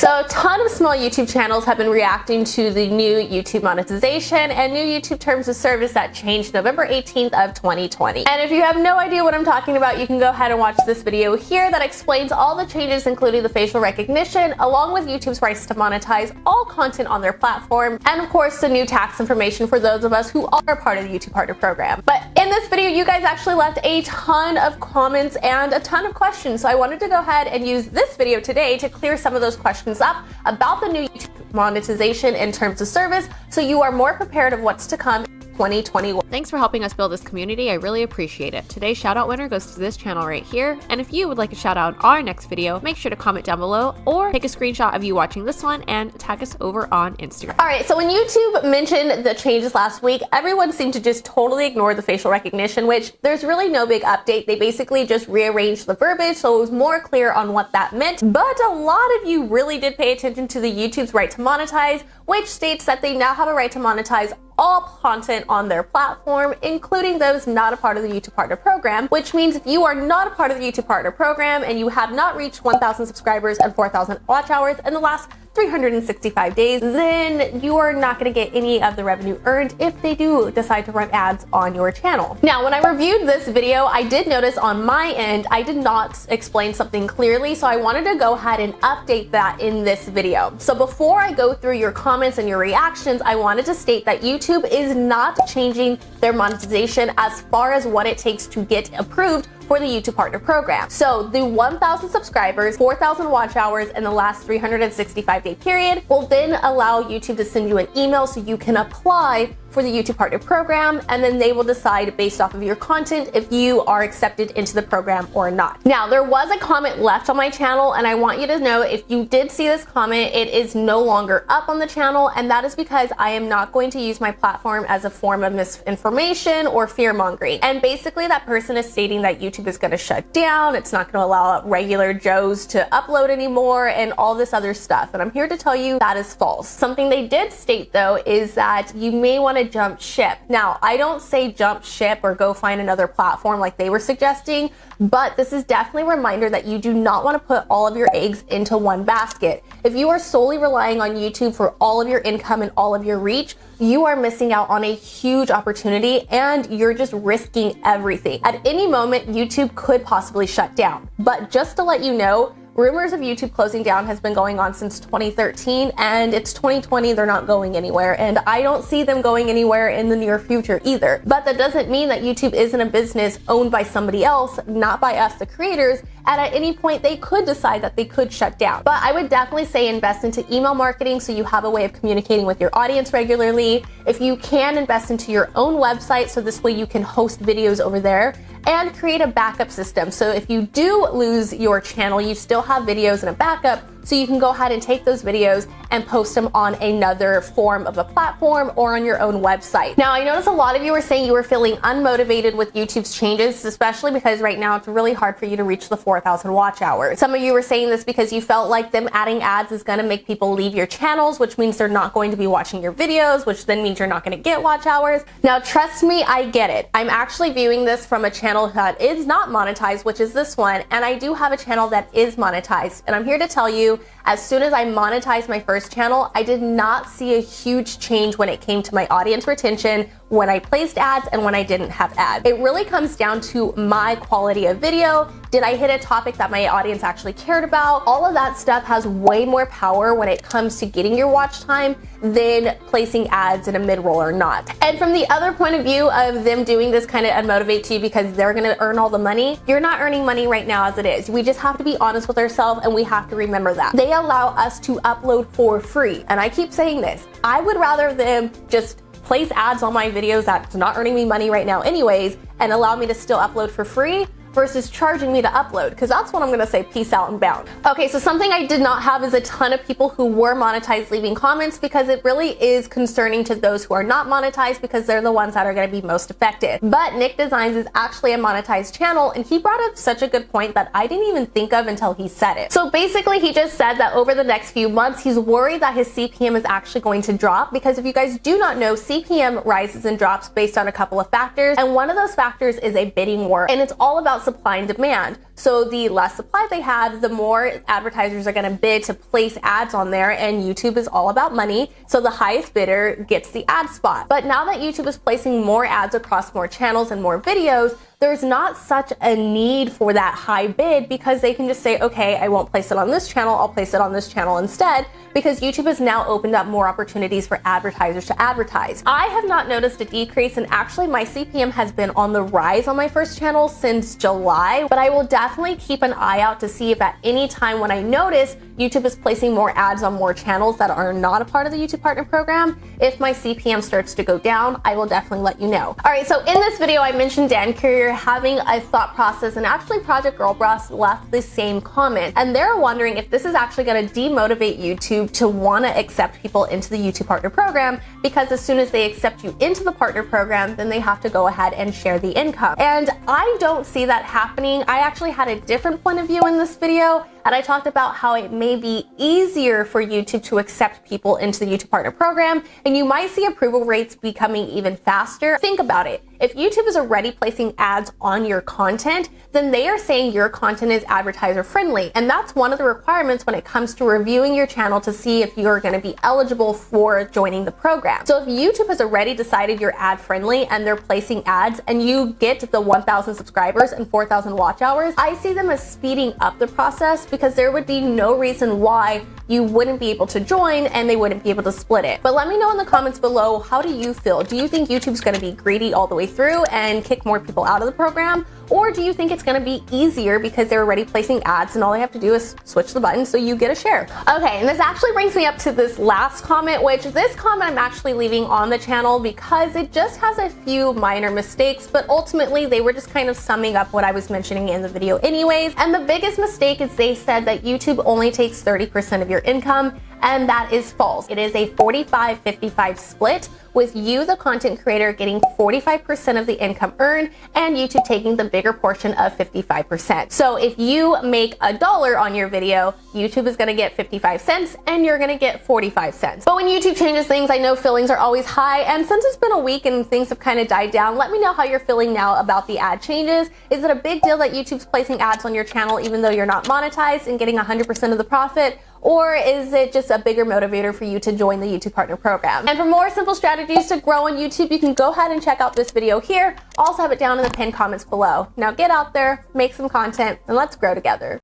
So a ton of small YouTube channels have been reacting to the new YouTube monetization and new YouTube terms of service that changed November 18th of 2020. And if you have no idea what I'm talking about, you can go ahead and watch this video here that explains all the changes, including the facial recognition, along with YouTube's rights to monetize all content on their platform, and of course the new tax information for those of us who are part of the YouTube Partner Program. But in this video, you guys actually left a ton of comments and a ton of questions, so I wanted to go ahead and use this video today to clear some of those questions up about the new YouTube monetization and terms of service, so you are more prepared of what's to come 2021. Thanks for helping us build this community. I really appreciate it. Today's shout out winner goes to this channel right here. And if you would like a shout out in our next video, make sure to comment down below or take a screenshot of you watching this one and tag us over on Instagram. All right, so when YouTube mentioned the changes last week, everyone seemed to just totally ignore the facial recognition, which there's really no big update. They basically just rearranged the verbiage so it was more clear on what that meant. But a lot of you really did pay attention to the YouTube's right to monetize, which states that they now have a right to monetize all content on their platform, including those not a part of the YouTube Partner Program, which means if you are not a part of the YouTube Partner Program and you have not reached 1,000 subscribers and 4,000 watch hours in the last 365 days, then you are not going to get any of the revenue earned if they do decide to run ads on your channel. Now, when I reviewed this video, I did notice on my end, I did not explain something clearly, so I wanted to go ahead and update that in this video. So before I go through your comments and your reactions, I wanted to state that YouTube is not changing their monetization as far as what it takes to get approved for the YouTube Partner Program. So the 1,000 subscribers, 4,000 watch hours in the last 365-day period will then allow YouTube to send you an email so you can apply for the YouTube Partner Program, and then they will decide based off of your content if you are accepted into the program or not. Now, there was a comment left on my channel, and I want you to know if you did see this comment, it is no longer up on the channel, and that is because I am not going to use my platform as a form of misinformation or fear-mongering. And basically that person is stating that YouTube is going to shut down, it's not going to allow regular Joes to upload anymore, and all this other stuff. And I'm here to tell you that is false. Something they did state though is that you may want to jump ship. Now, I don't say jump ship or go find another platform like they were suggesting, but this is definitely a reminder that you do not want to put all of your eggs into one basket. If you are solely relying on YouTube for all of your income and all of your reach, you are missing out on a huge opportunity and you're just risking everything. At any moment, YouTube could possibly shut down. But just to let you know, rumors of YouTube closing down has been going on since 2013, and it's 2020, they're not going anywhere, and I don't see them going anywhere in the near future either. But that doesn't mean that YouTube isn't a business owned by somebody else, not by us, the creators, and at any point they could decide that they could shut down. But I would definitely say invest into email marketing so you have a way of communicating with your audience regularly. If you can, invest into your own website so this way you can host videos over there, and create a backup system. So if you do lose your channel, you still have videos and a backup, so you can go ahead and take those videos and post them on another form of a platform or on your own website. Now, I noticed a lot of you were saying you were feeling unmotivated with YouTube's changes, especially because right now it's really hard for you to reach the 4,000 watch hours. Some of you were saying this because you felt like them adding ads is gonna make people leave your channels, which means they're not going to be watching your videos, which then means you're not gonna get watch hours. Now, trust me, I get it. I'm actually viewing this from a channel that is not monetized, which is this one, and I do have a channel that is monetized, and I'm here to tell you, as soon as I monetized my first channel, I did not see a huge change when it came to my audience retention, when I placed ads and when I didn't have ads. It really comes down to my quality of video. Did I hit a topic that my audience actually cared about? All of that stuff has way more power when it comes to getting your watch time than placing ads in a mid-roll or not. And from the other point of view of them doing this kind of unmotivate you because they're gonna earn all the money, you're not earning money right now as it is. We just have to be honest with ourselves, and we have to remember that. They allow us to upload for free. And I keep saying this, I would rather them just place ads on my videos that's not earning me money right now anyways and allow me to still upload for free versus charging me to upload, because that's when I'm gonna say peace out and bound. Okay, so something I did not have is a ton of people who were monetized leaving comments, because it really is concerning to those who are not monetized because they're the ones that are gonna be most affected. But Nick Designs is actually a monetized channel, and he brought up such a good point that I didn't even think of until he said it. So basically he just said that over the next few months, he's worried that his CPM is actually going to drop, because if you guys do not know, CPM rises and drops based on a couple of factors, and one of those factors is a bidding war, and it's all about supply and demand. So the less supply they have, the more advertisers are going to bid to place ads on there, and YouTube is all about money. So the highest bidder gets the ad spot. But now that YouTube is placing more ads across more channels and more videos, there's not such a need for that high bid, because they can just say, okay, I won't place it on this channel, I'll place it on this channel instead, because YouTube has now opened up more opportunities for advertisers to advertise. I have not noticed a decrease, and actually my CPM has been on the rise on my first channel since July, but I will definitely keep an eye out to see if at any time when I notice YouTube is placing more ads on more channels that are not a part of the YouTube Partner Program, if my CPM starts to go down, I will definitely let you know. All right, so in this video, I mentioned Dan Courier having a thought process, and actually Project Girl Boss left the same comment, and they're wondering if this is actually going to demotivate YouTube to want to accept people into the YouTube Partner Program, because as soon as they accept you into the Partner Program, then they have to go ahead and share the income. And I don't see that happening. I actually had a different point of view in this video, and I talked about how it may be easier for YouTube to accept people into the YouTube Partner Program, and you might see approval rates becoming even faster. Think about it. If YouTube is already placing ads on your content, then they are saying your content is advertiser friendly. And that's one of the requirements when it comes to reviewing your channel to see if you're going to be eligible for joining the program. So if YouTube has already decided you're ad friendly and they're placing ads and you get the 1,000 subscribers and 4,000 watch hours, I see them as speeding up the process, because there would be no reason why you wouldn't be able to join and they wouldn't be able to split it. But let me know in the comments below, how do you feel? Do you think YouTube's going to be greedy all the way through and kick more people out of the program? Or do you think it's going to be easier because they're already placing ads and all they have to do is switch the button so you get a share? Okay, and this actually brings me up to this last comment, which this comment I'm actually leaving on the channel because it just has a few minor mistakes, but ultimately they were just kind of summing up what I was mentioning in the video anyways. And the biggest mistake is they said that YouTube only takes 30% of your income, and that is false. It is a 45-55 split, with you, the content creator, getting 45% of the income earned and YouTube taking the bigger portion of 55%. So if you make $1 on your video, YouTube is gonna get 55 cents and you're gonna get 45 cents. But when YouTube changes things, I know feelings are always high, and since it's been a week and things have kind of died down, let me know how you're feeling now about the ad changes. Is it a big deal that YouTube's placing ads on your channel even though you're not monetized and getting 100% of the profit? Or is it just a bigger motivator for you to join the YouTube Partner Program? And for more simple strategies to grow on YouTube, you can go ahead and check out this video here. I'll also have it down in the pinned comments below. Now get out there, make some content, and let's grow together.